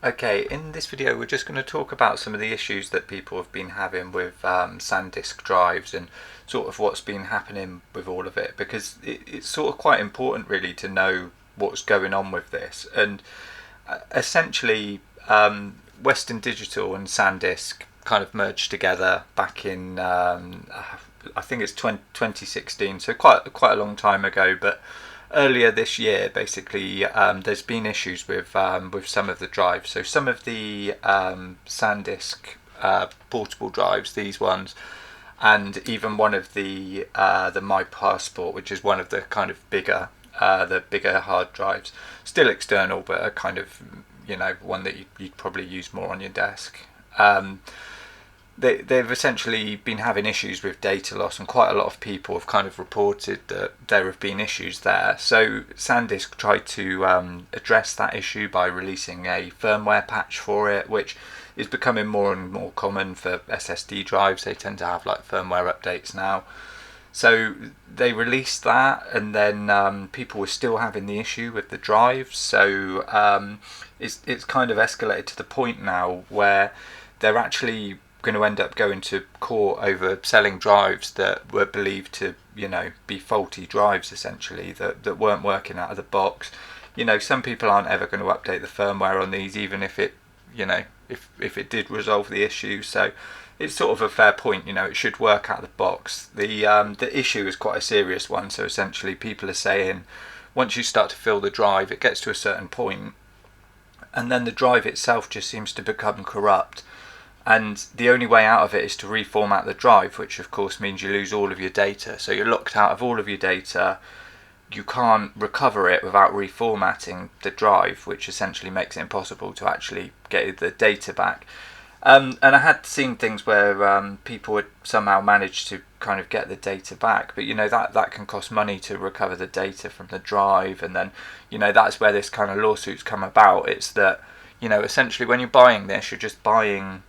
Okay, in this video we're just going to talk about some of the issues that people have been having with SanDisk drives and sort of what's been happening with all of it, because it's sort of quite important really to know what's going on with this. And essentially Western Digital and SanDisk kind of merged together back in I think it's 2016, so quite a long time ago. But earlier this year, basically, there's been issues with some of the drives. So some of the SanDisk portable drives, these ones, and even one of the My Passport, which is one of the kind of the bigger hard drives, still external, but a kind of one that you'd probably use more on your desk. They've essentially been having issues with data loss, and quite a lot of people have kind of reported that there have been issues there. So SanDisk tried to address that issue by releasing a firmware patch for it, which is becoming more and more common for SSD drives. They tend to have like firmware updates now. So they released that, and then people were still having the issue with the drives. So it's kind of escalated to the point now where they're actually going to end up going to court over selling drives that were believed to be faulty drives, essentially, that weren't working out of the box. Some people aren't ever going to update the firmware on these, even if it if it did resolve the issue. So it's sort of a fair point. It should work out of the box. The issue is quite a serious one. So essentially people are saying once you start to fill the drive, it gets to a certain point and then the drive itself just seems to become corrupt. And the only way out of it is to reformat the drive, which of course means you lose all of your data. So you're locked out of all of your data. You can't recover it without reformatting the drive, which essentially makes it impossible to actually get the data back. And I had seen things where people would somehow manage to kind of get the data back, but that can cost money to recover the data from the drive. And then that's where this kind of lawsuits come about. It's that essentially when you're buying this, you're just buying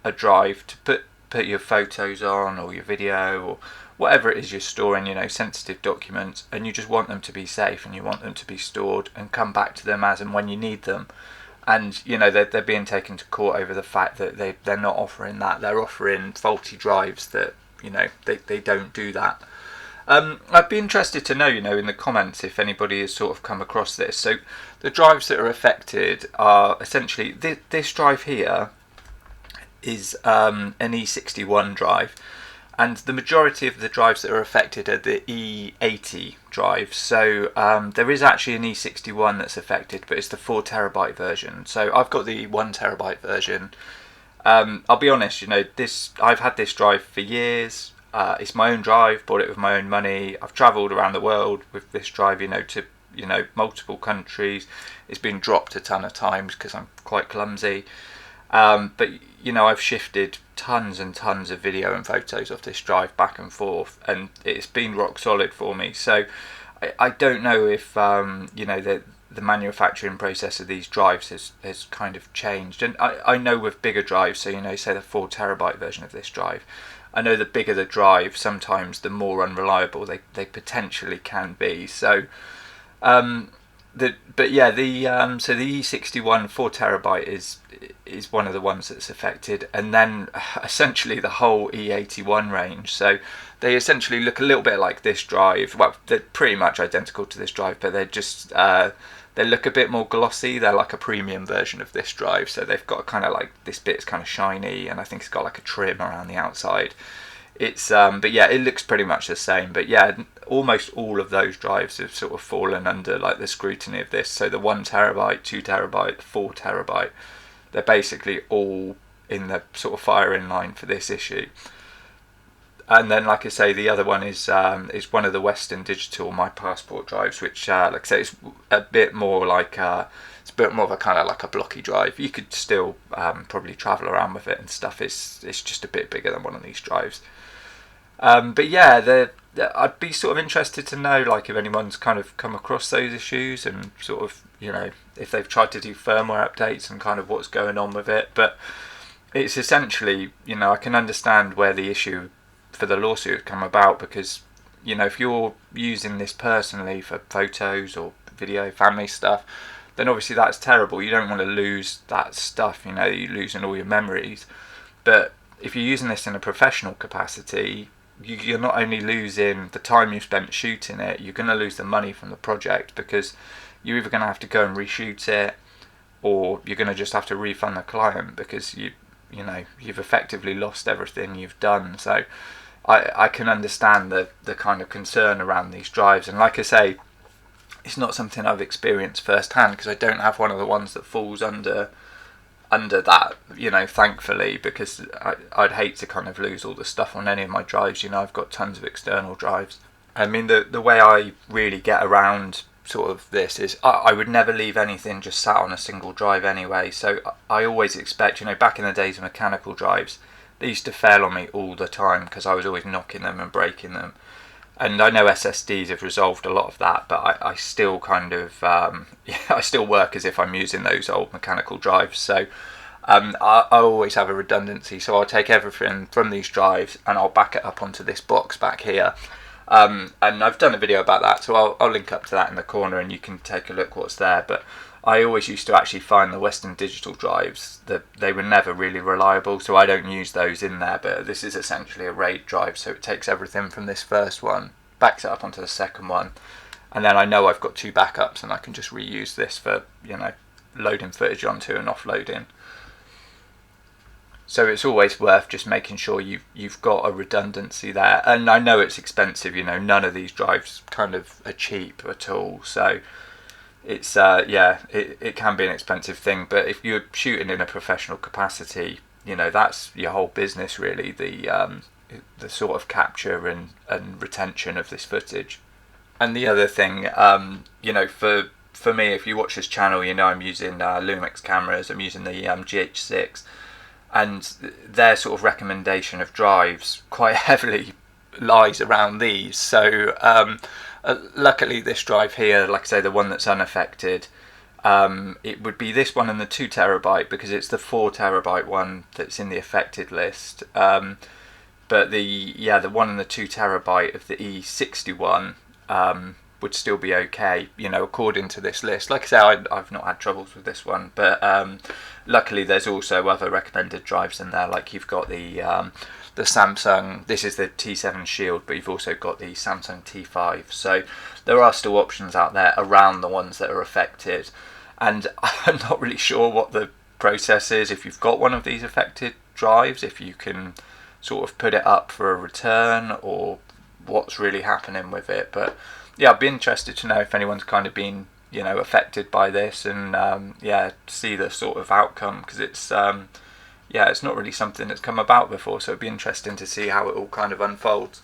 a drive to put your photos on, or your video, or whatever it is you're storing, sensitive documents, and you just want them to be safe and you want them to be stored and come back to them as and when you need them. And they're being taken to court over the fact that they're not offering that. They're offering faulty drives that they don't do that. I'd be interested to know in the comments if anybody has sort of come across this. So the drives that are affected are essentially this drive here is an E61 drive, and the majority of the drives that are affected are the E80 drives. So there is actually an E61 that's affected, but it's the 4TB version. So I've got the 1TB version. I'll be honest, I've had this drive for years. It's my own drive, bought it with my own money. I've travelled around the world with this drive, to multiple countries. It's been dropped a ton of times because I'm quite clumsy. But I've shifted tons and tons of video and photos off this drive back and forth, and it's been rock solid for me. So I don't know if the manufacturing process of these drives has kind of changed. And I know with bigger drives, so say the 4TB version of this drive, I know the bigger the drive, sometimes the more unreliable they potentially can be. So so the E61 4TB is one of the ones that's affected, and then essentially the whole E81 range. So they essentially look a little bit like this drive. Well, they're pretty much identical to this drive, but they're just they look a bit more glossy. They're like a premium version of this drive. So they've got kind of like this bit's kind of shiny, and I think it's got like a trim around the outside. It's but yeah, it looks pretty much the same. But yeah, almost all of those drives have sort of fallen under like the scrutiny of this. So the 1TB, 2TB, 4TB, they're basically all in the sort of firing line for this issue. And then, like I say, the other one is one of the Western Digital My Passport drives, which like I say, it's a bit more like it's a bit more of a kind of like a blocky drive. You could still probably travel around with it and stuff. It's just a bit bigger than one of these drives. But yeah, I'd be sort of interested to know like if anyone's kind of come across those issues and sort of if they've tried to do firmware updates and kind of what's going on with it. But it's essentially I can understand where the issue for the lawsuit come about, because if you're using this personally for photos or video, family stuff, then obviously that's terrible. You don't want to lose that stuff, you know, you're losing all your memories. But if you're using this in a professional capacity, you're not only losing the time you spent shooting it, you're going to lose the money from the project, because you're either going to have to go and reshoot it, or you're going to just have to refund the client, because you know, you've effectively lost everything you've done. So I can understand the kind of concern around these drives, and like I say, it's not something I've experienced firsthand, because I don't have one of the ones that falls under that, you know, thankfully, because I'd hate to kind of lose all the stuff on any of my drives. You know, I've got tons of external drives. I mean, the way I really get around sort of this is I would never leave anything just sat on a single drive anyway. So I always expect, you know, back in the days of mechanical drives, they used to fail on me all the time because I was always knocking them and breaking them. And I know SSDs have resolved a lot of that, but I still kind of I still work as if I'm using those old mechanical drives. So I always have a redundancy, so I'll take everything from these drives and I'll back it up onto this box back here. And I've done a video about that, so I'll link up to that in the corner and you can take a look what's there. But I always used to actually find the Western Digital drives that they were never really reliable, so I don't use those in there. But this is essentially a RAID drive, so it takes everything from this first one, backs it up onto the second one, and then I know I've got two backups and I can just reuse this for, you know, loading footage onto and offloading. So it's always worth just making sure you've got a redundancy there. And I know it's expensive, you know, none of these drives kind of are cheap at all. So it's yeah, it can be an expensive thing. But if you're shooting in a professional capacity, you know, that's your whole business really, the sort of capture and retention of this footage. And the other thing, you know, for me, if you watch this channel, you know I'm using Lumix cameras. I'm using the GH6. And their sort of recommendation of drives quite heavily lies around these. So luckily this drive here, like I say, the one that's unaffected, it would be this one and the 2 terabyte, because it's the 4 terabyte one that's in the affected list. But the one and the 2 terabyte of the E61 would still be okay, you know, according to this list. Like I say, I've not had troubles with this one, but luckily there's also other recommended drives in there, like you've got the Samsung, this is the T7 Shield, but you've also got the Samsung T5, so there are still options out there around the ones that are affected. And I'm not really sure what the process is if you've got one of these affected drives, if you can sort of put it up for a return or what's really happening with it. But yeah, I'd be interested to know if anyone's kind of been, you know, affected by this, and yeah, see the sort of outcome, because it's yeah, it's not really something that's come about before, so it'd be interesting to see how it all kind of unfolds.